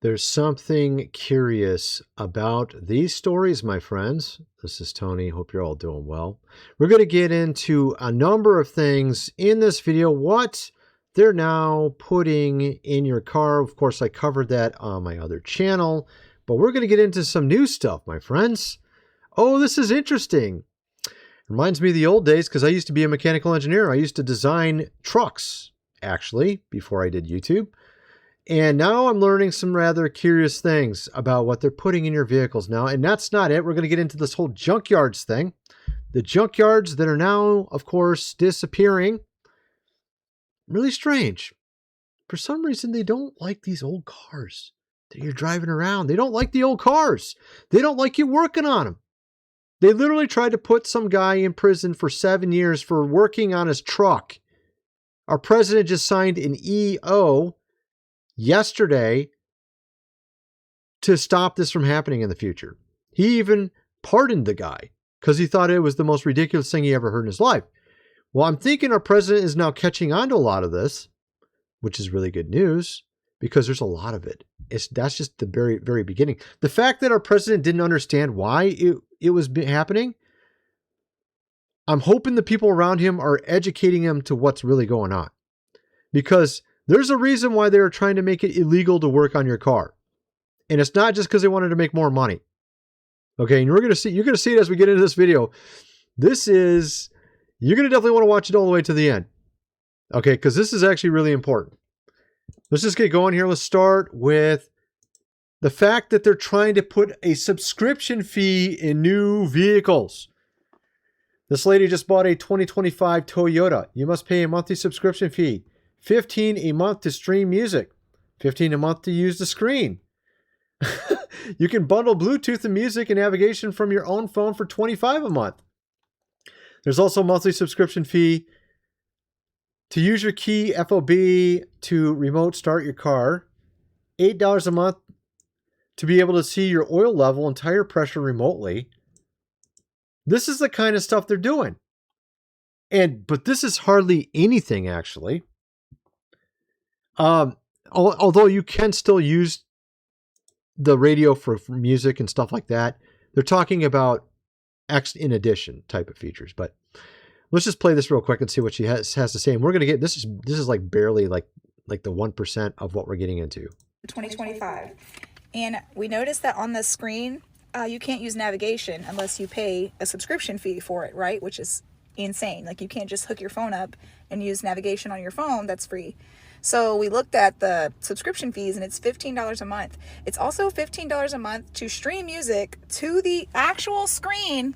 There's something curious about these stories, my friends. This is Tony. Hope you're all doing well. We're going to get into a number of things in this video. What they're now putting in your car. Of course, I covered that on my other channel, but we're going to get into some new stuff, my friends. Oh, this is interesting. Reminds me of the old days because I used to be a mechanical engineer. I used to design trucks, actually, before I did YouTube. And now I'm learning some rather curious things about what they're putting in your vehicles now. And that's not it. We're going to get into this whole junkyards thing. The junkyards that are now, of course, disappearing. Really strange. For some reason, they don't like these old cars that you're driving around. They don't like the old cars. They don't like you working on them. They literally tried to put some guy in prison for 7 years for working on his truck. Our president just signed an EO yesterday to stop this from happening in the future. He even pardoned the guy because he thought it was the most ridiculous thing he ever heard in his life. Well, I'm thinking our president is now catching on to a lot of this, which is really good news because there's a lot of it. That's just the very, very beginning. The fact that our president didn't understand why it was happening, I'm hoping the people around him are educating him to what's really going on. Because there's a reason why they're trying to make it illegal to work on your car. And it's not just because they wanted to make more money. Okay, and you're going to see it as we get into this video. You're going to definitely want to watch it all the way to the end. Okay, because this is actually really important. Let's just get going here. Let's start with the fact that they're trying to put a subscription fee in new vehicles. This lady just bought a 2025 Toyota. You must pay a monthly subscription fee. $15 a month to stream music. $15 a month to use the screen. You can bundle Bluetooth and music and navigation from your own phone for $25 a month. There's also a monthly subscription fee to use your key FOB to remote start your car. $8 a month to be able to see your oil level and tire pressure remotely. This is the kind of stuff they're doing. But this is hardly anything, actually. Although you can still use the radio for music and stuff like that, they're talking about X in addition type of features. But let's just play this real quick and see what she has to say. And we're gonna get this is like barely like the 1% of what we're getting into. 2025, and we noticed that on the screen, you can't use navigation unless you pay a subscription fee for it, right? Which is insane. Like you can't just hook your phone up and use navigation on your phone. That's free. So we looked at the subscription fees and it's $15 a month. It's also $15 a month to stream music to the actual screen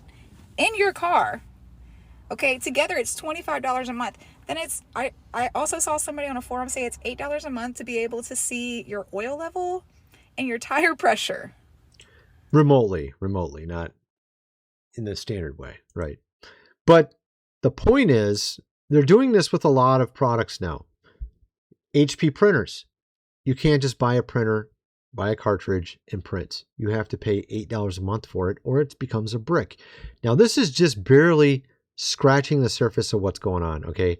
in your car. Okay, together it's $25 a month. Then I also saw somebody on a forum say it's $8 a month to be able to see your oil level and your tire pressure. Remotely, not in the standard way, right? But the point is, they're doing this with a lot of products now. HP printers. You can't just buy a printer, buy a cartridge, and print. You have to pay $8 a month for it, or it becomes a brick. Now, this is just barely scratching the surface of what's going on, okay?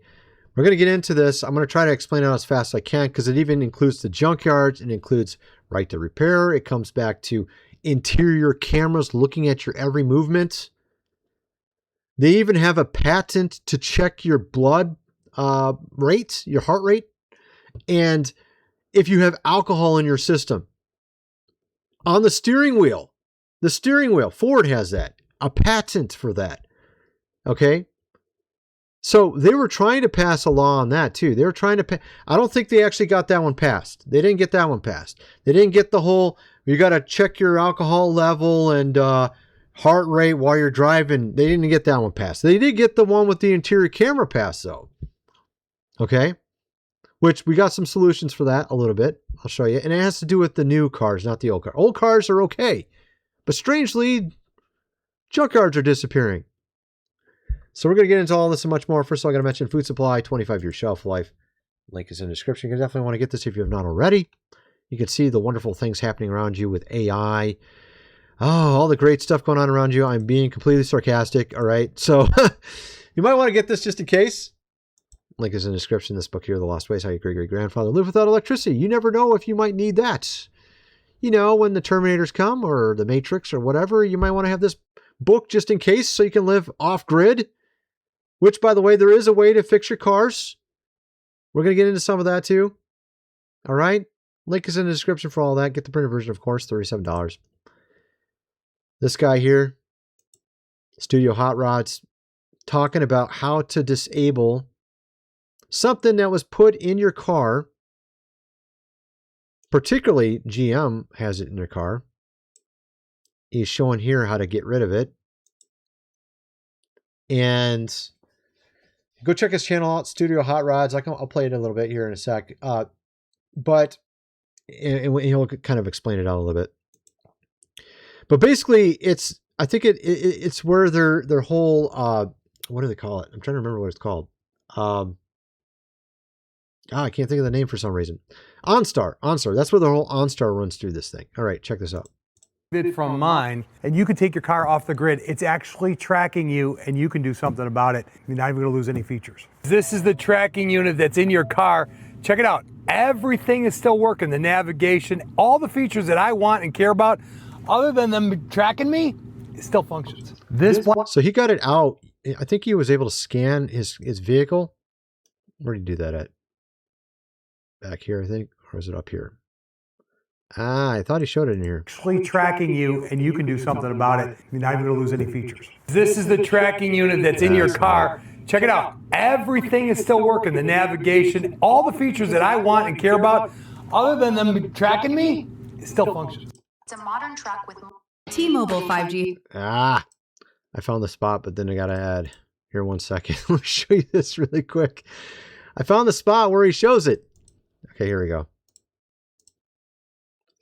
We're going to get into this. I'm going to try to explain it as fast as I can because it even includes the junkyards. It includes right to repair. It comes back to interior cameras looking at your every movement. They even have a patent to check your blood rate, your heart rate, and if you have alcohol in your system. On the steering wheel, Ford has that, a patent for that. Okay? So they were trying to pass a law on that too. They were trying to I don't think they actually got that one passed. They didn't get that one passed. They didn't get the whole, you got to check your alcohol level and heart rate while you're driving. They didn't get that one passed. They did get the one with the interior camera passed though. Okay? Which we got some solutions for that a little bit. I'll show you. And it has to do with the new cars, not the old car. Old cars are okay. But strangely, junkyards are disappearing. So we're going to get into all this and much more. First of all, I got to mention food supply, 25-year shelf life. Link is in the description. You definitely want to get this if you have not already. You can see the wonderful things happening around you with AI. Oh, all the great stuff going on around you. I'm being completely sarcastic. All right. So you might want to get this just in case. Link is in the description. This book here, The Lost Ways, How Your Great-Great-Grandfather Lived Without Electricity. You never know if you might need that. you know, when the Terminators come or the Matrix or whatever, you might want to have this book just in case so you can live off grid, which, by the way, there is a way to fix your cars. We're going to get into some of that too. All right. Link is in the description for all that. Get the printed version, of course, $37. This guy here, Studio Hot Rods, talking about how to disable something that was put in your car. Particularly GM has it in their car. He's showing here how to get rid of it. And go check his channel out, Studio Hot Rods. I'll play it a little bit here in a sec. But he'll kind of explain it out a little bit. But basically, I think it's where their whole what do they call it? I'm trying to remember what it's called. I can't think of the name for some reason. OnStar. That's where the whole OnStar runs through this thing. All right, check this out. From mine, and you can take your car off the grid. It's actually tracking you, and you can do something about it. You're not even going to lose any features. This is the tracking unit that's in your car. Check it out. Everything is still working. The navigation, all the features that I want and care about, other than them tracking me, it still functions. So he got it out. I think he was able to scan his vehicle. Where did he do that at? Back here, I think, or is it up here? I thought he showed it in here. Actually tracking you, and you can do something about it. You're not even going to lose any features. This is the tracking unit that's in your car. Check it out. Everything is still working. The navigation, all the features that I want and care about, other than them tracking me, it still functions. It's a modern truck with T-Mobile 5G. I found the spot, but then I got to add. Here, 1 second. Let me show you this really quick. I found the spot where he shows it. Okay, here we go.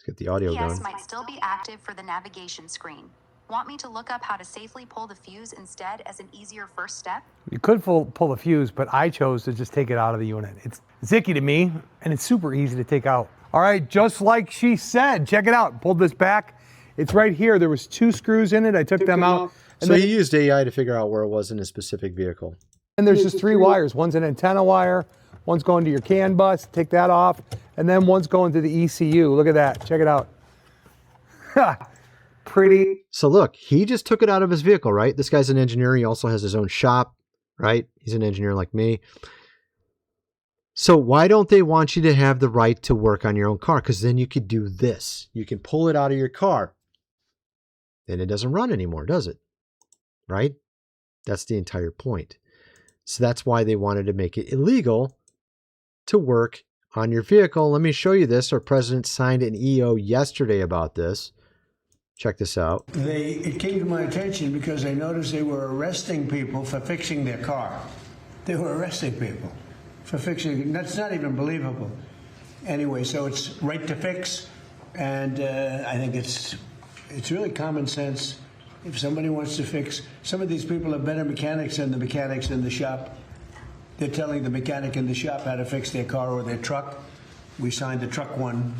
Get the audio going. might still be active for the navigation screen. Want me to look up how to safely pull the fuse instead as an easier first step? You could pull the fuse, but I chose to just take it out of the unit. It's icky to me, and it's super easy to take out. All right, just like she said, check it out. Pulled this back. It's right here. There was 2 screws in it. I took them out. So he used AI to figure out where it was in a specific vehicle. And there's just 3 wires. One's an antenna wire, one's going to your CAN bus, take that off, and then one's going to the ECU. Look at that. Check it out. Pretty. So look, he just took it out of his vehicle, right? This guy's an engineer. He also has his own shop, right? He's an engineer like me. So why don't they want you to have the right to work on your own car? Because then you could do this. You can pull it out of your car. Then it doesn't run anymore, does it? Right? That's the entire point. So that's why they wanted to make it illegal to work on your vehicle. Let me show you this. Our president signed an EO yesterday about this. Check this out. It came to my attention because I noticed they were arresting people for fixing their car. They were arresting people for fixing. That's not even believable. Anyway, so it's right to fix, and I think it's really common sense. If somebody wants to fix, some of these people are better mechanics than the mechanics in the shop. They're telling the mechanic in the shop how to fix their car or their truck. We signed the truck one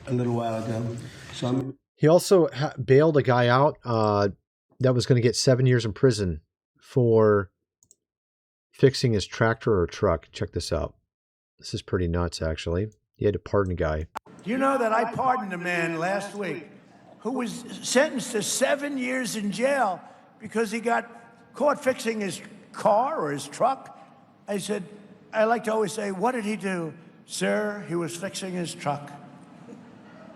a little while ago. So he also bailed a guy out that was going to get 7 years in prison for fixing his tractor or truck. Check this out. This is pretty nuts, actually. He had to pardon a guy. You know that I pardoned a man last week who was sentenced to 7 years in jail because he got caught fixing his car or his truck. I said, I like to always say, what did he do? Sir, he was fixing his truck.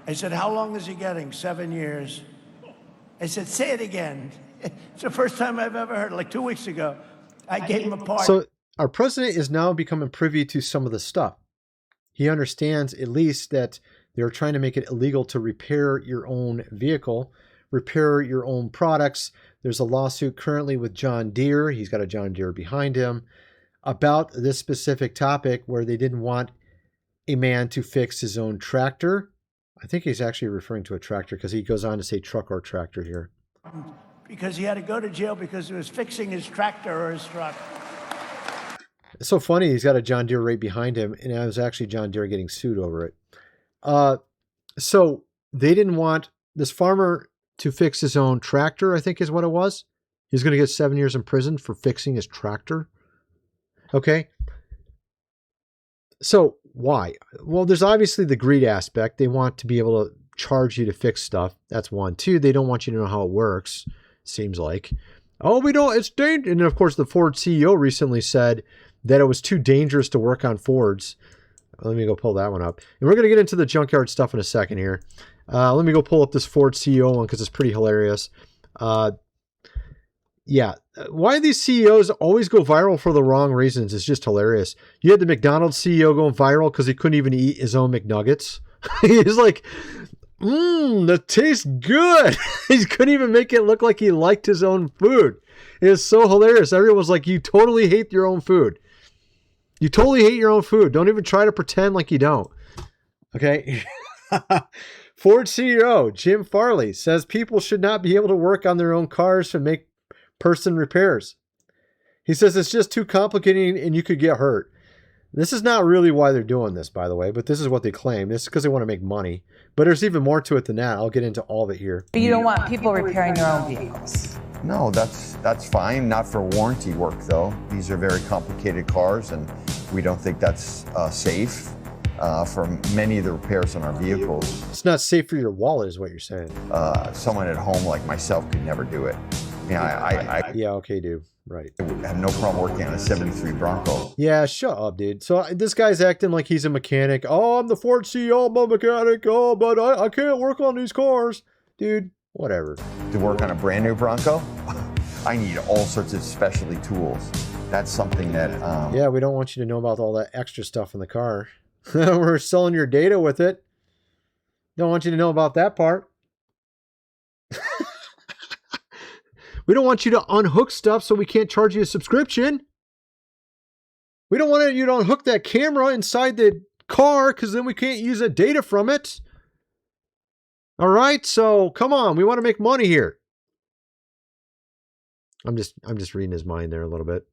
I said, how long is he getting? 7 years. I said, say it again. It's the first time I've ever heard it, like 2 weeks ago. I gave him a pardon. So our president is now becoming privy to some of the stuff. He understands at least that they're trying to make it illegal to repair your own vehicle, repair your own products. There's a lawsuit currently with John Deere. He's got a John Deere behind him about this specific topic where they didn't want a man to fix his own tractor. I think he's actually referring to a tractor because he goes on to say truck or tractor here. Because he had to go to jail because he was fixing his tractor or his truck. It's so funny. He's got a John Deere right behind him, and it was actually John Deere getting sued over it. So they didn't want this farmer to fix his own tractor, I think is what it was. He's going to get 7 years in prison for fixing his tractor. Okay. So why? Well, there's obviously the greed aspect. They want to be able charge you to fix stuff. That's one. Two, they don't want you to know how it works, seems like. Oh, we don't, it's dangerous. And of course, the Ford CEO recently said that it was too dangerous to work on Fords. Let me go pull that one up. And we're going to get into the junkyard stuff in a second here. Let me go pull up this Ford CEO one because it's pretty hilarious. Yeah. Why these CEOs always go viral for the wrong reasons is just hilarious. You had the McDonald's CEO going viral because he couldn't even eat his own McNuggets. He's like, that tastes good. He couldn't even make it look like he liked his own food. It is so hilarious. Everyone's like, you totally hate your own food. You totally hate your own food. Don't even try to pretend like you don't. Okay. Ford CEO Jim Farley says people should not be able to work on their own cars and make person repairs. He says it's just too complicated and you could get hurt. This is not really why they're doing this, by the way, but this is what they claim. This is because they want to make money. But there's even more to it than that. I'll get into all of it here. But you don't want people repairing their own vehicles. No, that's fine. Not for warranty work, though. These are very complicated cars, and we don't think that's safe for many of the repairs on our vehicles. It's not safe for your wallet, is what you're saying. Someone at home like myself could never do it. I yeah, okay, dude. Right. have no problem working on a 73 Bronco. Yeah, shut up, dude. So this guy's acting like he's a mechanic. Oh, I'm the Ford CEO, I'm a mechanic. Oh, but I can't work on these cars. Dude, whatever. To work on a brand new Bronco, I need all sorts of specialty tools. That's something that... yeah, we don't want you to know about all that extra stuff in the car. We're selling your data with it. Don't want you to know about that part. We don't want you to unhook stuff so we can't charge you a subscription. We don't want you to unhook that camera inside the car because then we can't use the data from it. All right, so come on, we want to make money here. I'm just reading his mind there a little bit.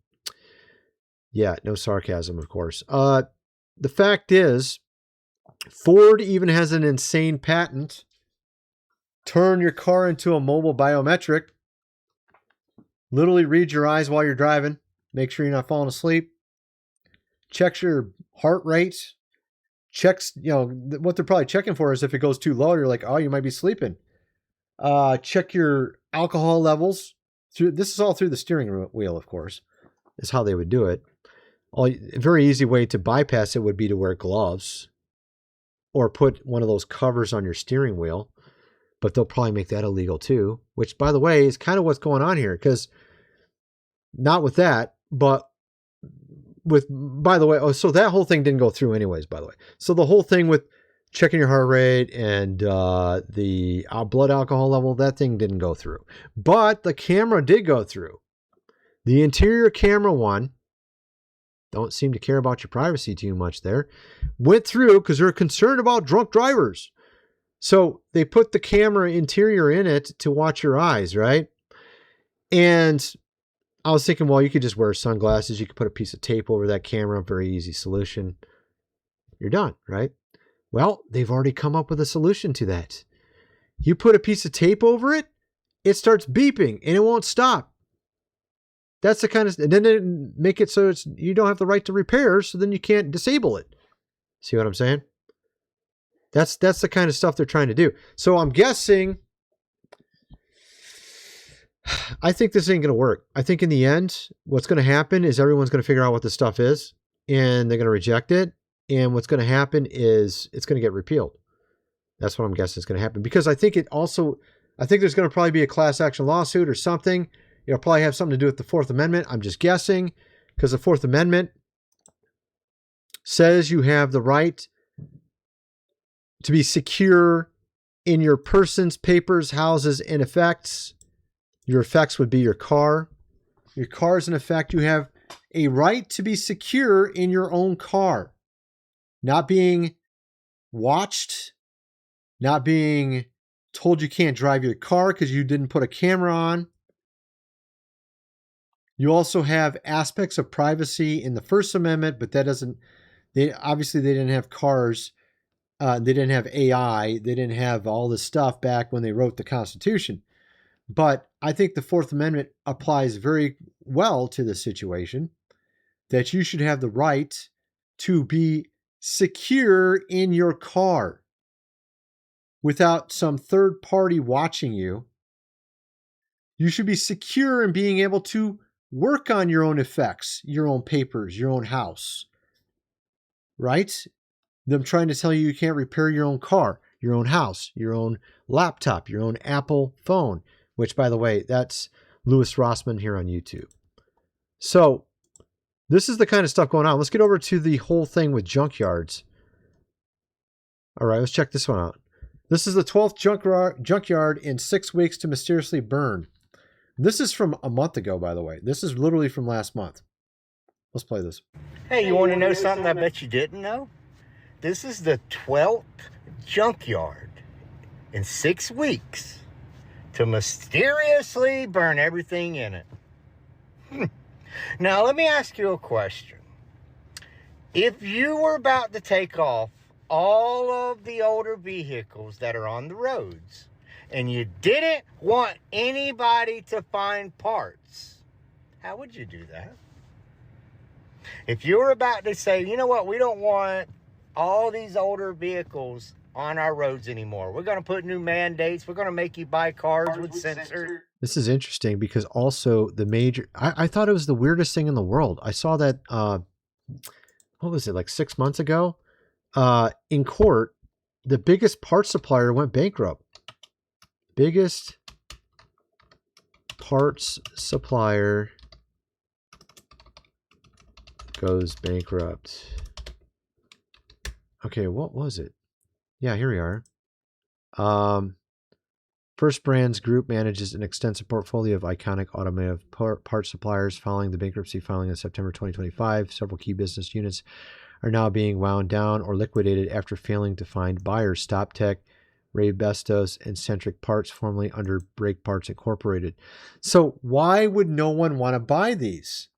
Yeah, no sarcasm, of course. The fact is, Ford even has an insane patent. Turn your car into a mobile biometric. Literally read your eyes while you're driving. Make sure you're not falling asleep. Checks your heart rate. Checks, what they're probably checking for is if it goes too low, you're like, oh, you might be sleeping. Check your alcohol levels. This is all through the steering wheel, of course, is how they would do it. A very easy way to bypass it would be to wear gloves or put one of those covers on your steering wheel. But they'll probably make that illegal too, which, by the way, is kind of what's going on here. Because not with that, but with, by the way, so that whole thing didn't go through anyways, by the way. So the whole thing with checking your heart rate and the blood alcohol level, that thing didn't go through. But the camera did go through. The interior camera one, don't seem to care about your privacy too much there, went through because they're concerned about drunk drivers. So they put the camera interior in it to watch your eyes, right? And I was thinking, well, you could just wear sunglasses. You could put a piece of tape over that camera. Very easy solution. You're done, right? Well, they've already come up with a solution to that. You put a piece of tape over it, it starts beeping and it won't stop. That's the kind of, and then they make it so you don't have the right to repair, so then you can't disable it. See what I'm saying? That's the kind of stuff they're trying to do. So I'm guessing, I think this ain't going to work. I think in the end, what's going to happen is everyone's going to figure out what this stuff is, and they're going to reject it. And what's going to happen is it's going to get repealed. That's what I'm guessing is going to happen. Because I think there's going to probably be a class action lawsuit or something. It'll probably have something to do with the Fourth Amendment. I'm just guessing, because the Fourth Amendment says you have the right to be secure in your persons, papers, houses, and effects. Your effects would be your car. Your car is an effect. You have a right to be secure in your own car. Not being watched. Not being told you can't drive your car because you didn't put a camera on. You also have aspects of privacy in the First Amendment, but that doesn't... they didn't have cars. They didn't have AI. They didn't have all this stuff back when they wrote the Constitution. But I think the Fourth Amendment applies very well to the situation, that you should have the right to be secure in your car. without some third party watching you. You should be secure in being able to work on your own effects, your own papers, your own house, right? Them trying to tell you can't repair your own car, your own house, your own laptop, your own Apple phone, which, by the way, that's Louis Rossman here on YouTube. So this is the kind of stuff going on. Let's get over to the whole thing with junkyards. All right, let's check this one out. This is the 12th junkyard in 6 weeks to mysteriously burn. This is from a month ago, by the way. This is literally from last month. Let's play this. Hey, you want to know something I bet you didn't know? This is the 12th junkyard in 6 weeks to mysteriously burn everything in it. Now, let me ask you a question. If you were about to take off all of the older vehicles that are on the roads, and you didn't want anybody to find parts, how would you do that? If you were about to say, you know what, we don't want all these older vehicles on our roads anymore. We're going to put new mandates. We're going to make you buy cars with sensors. This is interesting because also the major, I thought it was the weirdest thing in the world. I saw that, what was it, like 6 months ago? In court, the biggest parts supplier went bankrupt. Biggest parts supplier goes bankrupt. Okay, what was it? Yeah, here we are. First Brands Group manages an extensive portfolio of iconic automotive parts suppliers following the bankruptcy filing in September 2025. Several key business units are now being wound down or liquidated after failing to find buyers. StopTech, Ray Bestos, and Centric Parts, formerly under Brake Parts Incorporated. So why would no one want to buy these?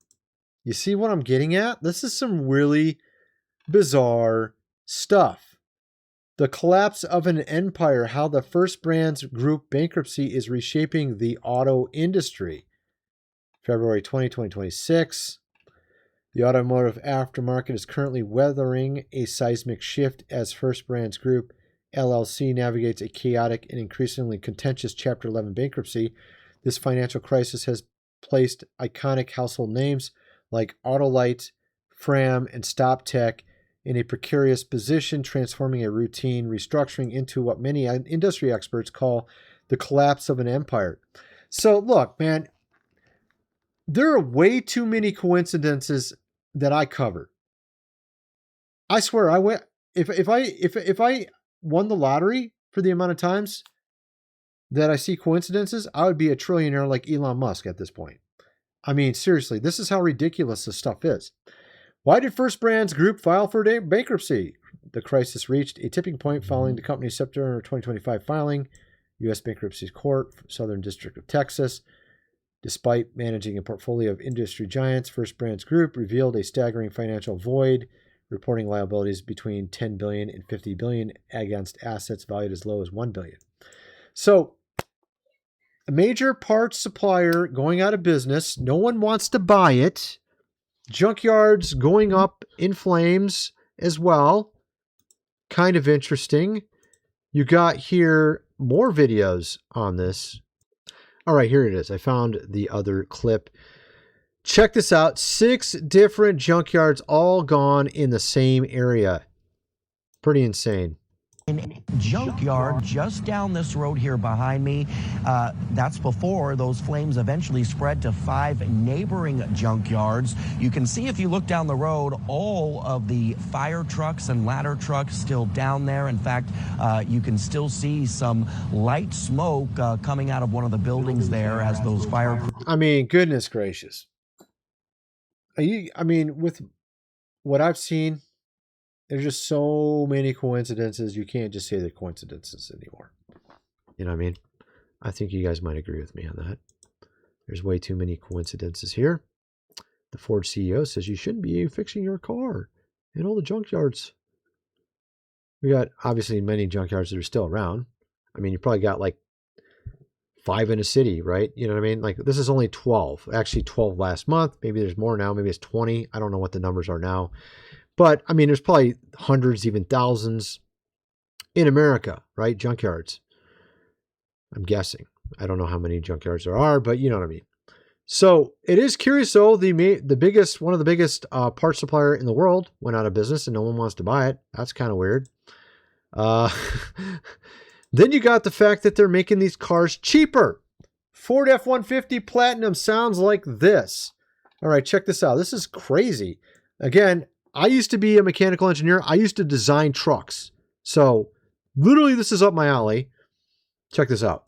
You see what I'm getting at? This is some really bizarre stuff. The collapse of an empire, how the First Brands Group bankruptcy is reshaping the auto industry. February 20, 2026. The automotive aftermarket is currently weathering a seismic shift as First Brands Group LLC navigates a chaotic and increasingly contentious Chapter 11 bankruptcy. This financial crisis has placed iconic household names like Autolite, Fram, and StopTech in a precarious position, transforming a routine restructuring into what many industry experts call the collapse of an empire. So look, man, there are way too many coincidences that I covered. I swear, I went if I won the lottery for the amount of times that I see coincidences, I would be a trillionaire like Elon Musk at this point. I mean, seriously, this is how ridiculous this stuff is. Why did First Brands Group file for bankruptcy? The crisis reached a tipping point following the company's September 2025 filing, U.S. Bankruptcy Court, Southern District of Texas. Despite managing a portfolio of industry giants, First Brands Group revealed a staggering financial void, reporting liabilities between $10 billion and $50 billion against assets valued as low as $1 billion. So, a major parts supplier going out of business. No one wants to buy it. Junkyards going up in flames as well. Kind of interesting. You got here more videos on this. All right, here it is. I found the other clip. Check this out. 6 different junkyards all gone in the same area. Pretty insane. Junkyard just down this road here behind me. That's before those flames eventually spread to 5 neighboring junkyards. You can see if you look down the road, all of the fire trucks and ladder trucks still down there. In fact, you can still see some light smoke coming out of one of the buildings there as those fire. I mean, goodness gracious. With what I've seen, there's just so many coincidences. You can't just say they're coincidences anymore. You know what I mean? I think you guys might agree with me on that. There's way too many coincidences here. The Ford CEO says you shouldn't be fixing your car in all the junkyards. We got obviously many junkyards that are still around. I mean, you probably got like 5 in a city, right? You know what I mean? Like this is only 12. Actually 12 last month. Maybe there's more now. Maybe it's 20. I don't know what the numbers are now. But, I mean, there's probably hundreds, even thousands in America, right? Junkyards. I'm guessing. I don't know how many junkyards there are, but you know what I mean. So it is curious, though. One of the biggest parts supplier in the world went out of business, and no one wants to buy it. That's kind of weird. Then you got the fact that they're making these cars cheaper. Ford F-150 Platinum sounds like this. All right, check this out. This is crazy. Again, I used to be a mechanical engineer. I used to design trucks. So literally, this is up my alley. Check this out.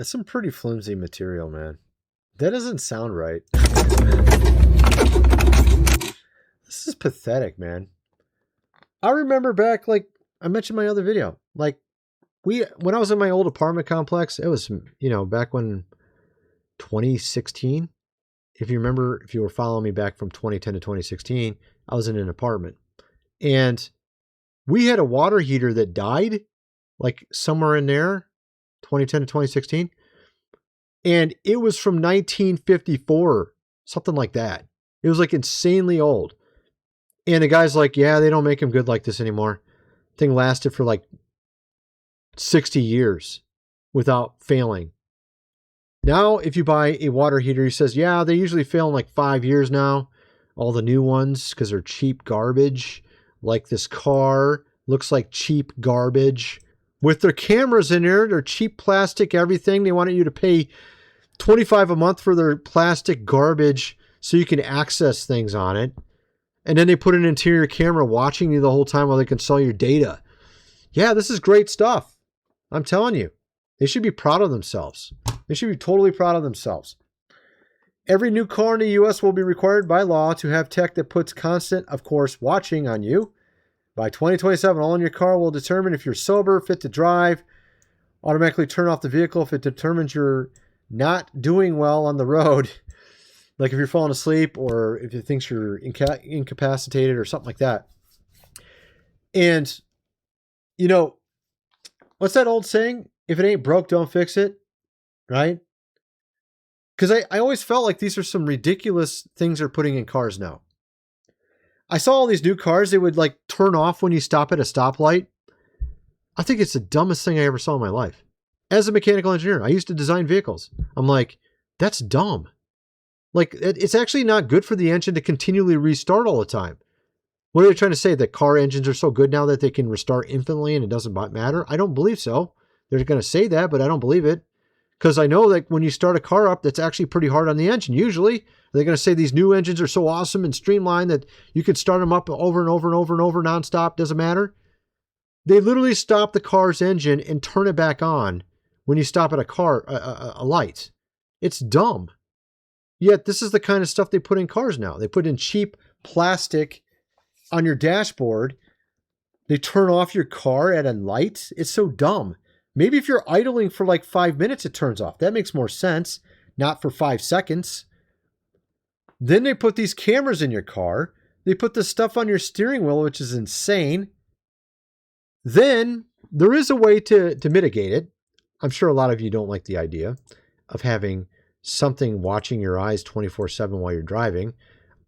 Some pretty flimsy material, man. That doesn't sound right. This is pathetic, man. I remember back, like I mentioned in my other video, like when I was in my old apartment complex, it was, back when 2016, if you remember, if you were following me back from 2010 to 2016, I was in an apartment and we had a water heater that died, like somewhere in there, 2010 to 2016. And it was from 1954, something like that. It was like insanely old. And the guy's like, yeah, they don't make them good like this anymore. Thing lasted for like 60 years without failing. Now, if you buy a water heater, he says, yeah, they usually fail in like 5 years now. All the new ones, because they're cheap garbage. Like this car, looks like cheap garbage. With their cameras in there, they're cheap plastic, everything. They wanted you to pay $25 a month for their plastic garbage so you can access things on it. And then they put an interior camera watching you the whole time while they can sell your data. Yeah, this is great stuff. I'm telling you. They should be proud of themselves. They should be totally proud of themselves. Every new car in the U.S. will be required by law to have tech that puts constant, of course, watching on you. By 2027, all in your car will determine if you're sober, fit to drive, automatically turn off the vehicle if it determines you're not doing well on the road, like if you're falling asleep or if it thinks you're incapacitated or something like that. And, what's that old saying? If it ain't broke, don't fix it, right? Because I always felt like these are some ridiculous things they're putting in cars now. I saw all these new cars, they would like turn off when you stop at a stoplight. I think it's the dumbest thing I ever saw in my life. As a mechanical engineer, I used to design vehicles. I'm like, that's dumb. Like, it's actually not good for the engine to continually restart all the time. What are they trying to say? That car engines are so good now that they can restart infinitely and it doesn't matter? I don't believe so. They're going to say that, but I don't believe it. Because I know that when you start a car up, that's actually pretty hard on the engine. Usually, they're going to say these new engines are so awesome and streamlined that you can start them up over and over and over and over nonstop. Doesn't matter. They literally stop the car's engine and turn it back on when you stop at a light. It's dumb. Yet this is the kind of stuff they put in cars now. They put in cheap plastic on your dashboard. They turn off your car at a light. It's so dumb. Maybe if you're idling for like 5 minutes, it turns off. That makes more sense. Not for 5 seconds. Then they put these cameras in your car. They put this stuff on your steering wheel, which is insane. Then there is a way to mitigate it. I'm sure a lot of you don't like the idea of having something watching your eyes 24/7 while you're driving.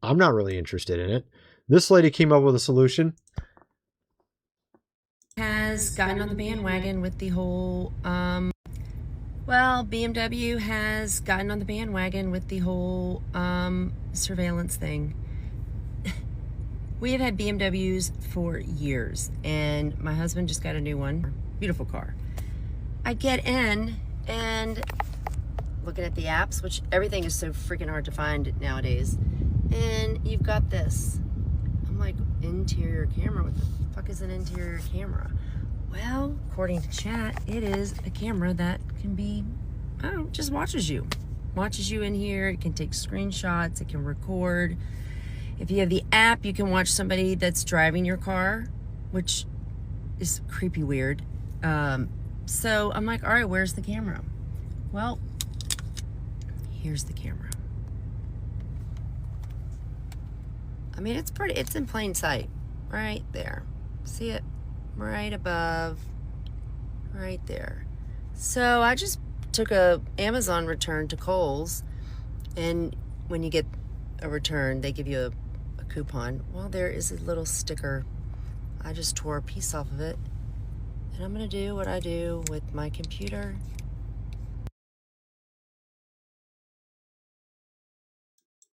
I'm not really interested in it. This lady came up with a solution. Has gotten on the bandwagon with the whole, BMW has gotten on the bandwagon with the whole surveillance thing. We have had BMWs for years, and my husband just got a new one. Beautiful car. I get in, and looking at the apps, which everything is so freaking hard to find nowadays, and you've got this. I'm like, interior camera? What the fuck is an interior camera? Well, according to chat, it is a camera that can be, just watches you in here. It can take screenshots, it can record. If you have the app, you can watch somebody that's driving your car, which is creepy weird. So I'm like, all right, where's the camera? Well, here's the camera. I mean, it's in plain sight, right there. See it? Right above, right there. So I just took a Amazon return to Kohl's, and when you get a return, they give you a coupon. Well, there is a little sticker. I just tore a piece off of it, and I'm gonna do what I do with my computer.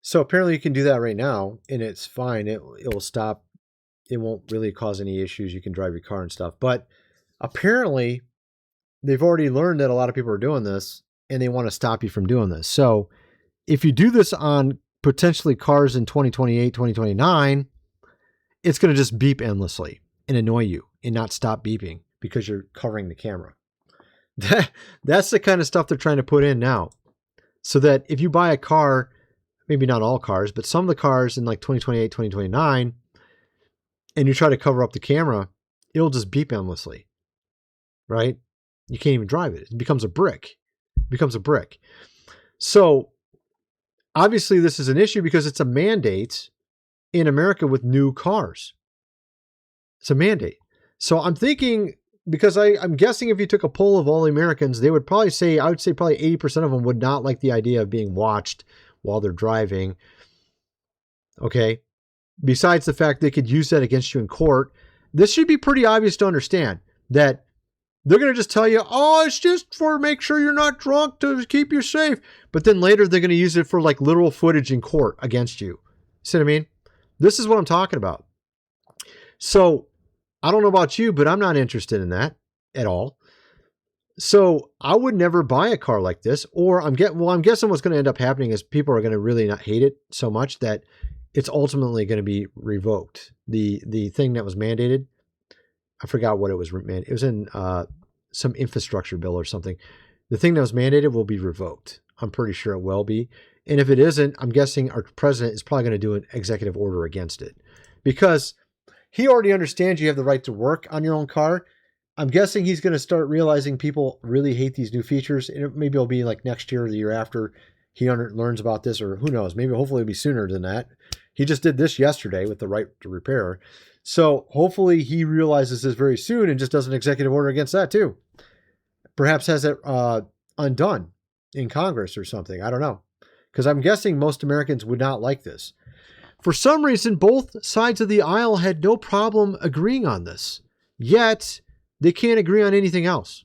So apparently you can do that right now, and it's fine. It will stop. It won't really cause any issues. You can drive your car and stuff. But apparently they've already learned that a lot of people are doing this, and they want to stop you from doing this. So if you do this on potentially cars in 2028, 2029, it's going to just beep endlessly and annoy you and not stop beeping because you're covering the camera. That's the kind of stuff they're trying to put in now. So that if you buy a car, maybe not all cars, but some of the cars in like 2028, 2029, and you try to cover up the camera, it'll just beep endlessly, right? You can't even drive it. It becomes a brick. It becomes a brick. So obviously this is an issue because it's a mandate in America with new cars. It's a mandate. So I'm thinking, because I'm guessing if you took a poll of all the Americans, they would probably say, I would say probably 80% of them would not like the idea of being watched while they're driving. Okay. Besides the fact they could use that against you in court, this should be pretty obvious to understand that they're going to just tell you, oh, it's just for make sure you're not drunk to keep you safe. But then later they're going to use it for like literal footage in court against you. See what I mean? This is what I'm talking about. So I don't know about you, but I'm not interested in that at all. So I would never buy a car like this, or I'm guessing what's going to end up happening is people are going to really not hate it so much that it's ultimately going to be revoked. The thing that was mandated, I forgot what it was. It was in some infrastructure bill or something. The thing that was mandated will be revoked. I'm pretty sure it will be. And if it isn't, I'm guessing our president is probably going to do an executive order against it because he already understands you have the right to work on your own car. I'm guessing he's going to start realizing people really hate these new features. And maybe it'll be like next year or the year after he learns about this, or who knows, maybe hopefully it'll be sooner than that. He just did this yesterday with the right to repair. So hopefully he realizes this very soon and just does an executive order against that too. Perhaps has it undone in Congress or something. I don't know. Because I'm guessing most Americans would not like this. For some reason, both sides of the aisle had no problem agreeing on this. Yet, they can't agree on anything else.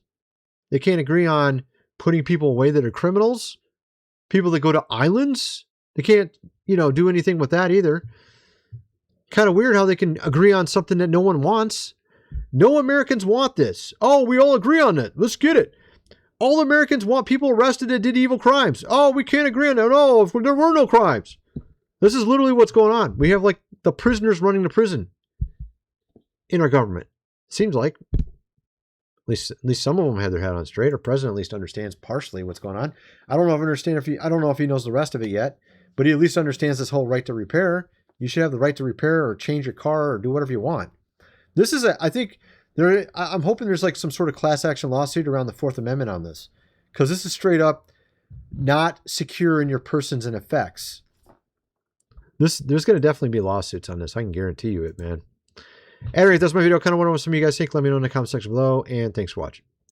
They can't agree on putting people away that are criminals, people that go to islands. They can't, do anything with that either. Kind of weird how they can agree on something that no one wants. No Americans want this. Oh, we all agree on it. Let's get it. All Americans want people arrested that did evil crimes. Oh, we can't agree on that. No, if there were no crimes. This is literally what's going on. We have like the prisoners running the prison in our government. Seems like. At least some of them have their head on straight. Our president at least understands partially what's going on. I don't know if he knows the rest of it yet, but he at least understands this whole right to repair. You should have the right to repair or change your car or do whatever you want. This is I'm hoping there's like some sort of class action lawsuit around the Fourth Amendment on this, because this is straight up not secure in your persons and effects. There's going to definitely be lawsuits on this. I can guarantee you it, man. Anyway, that's my video. Kind of wonder what some of you guys think. Let me know in the comment section below, and thanks for watching.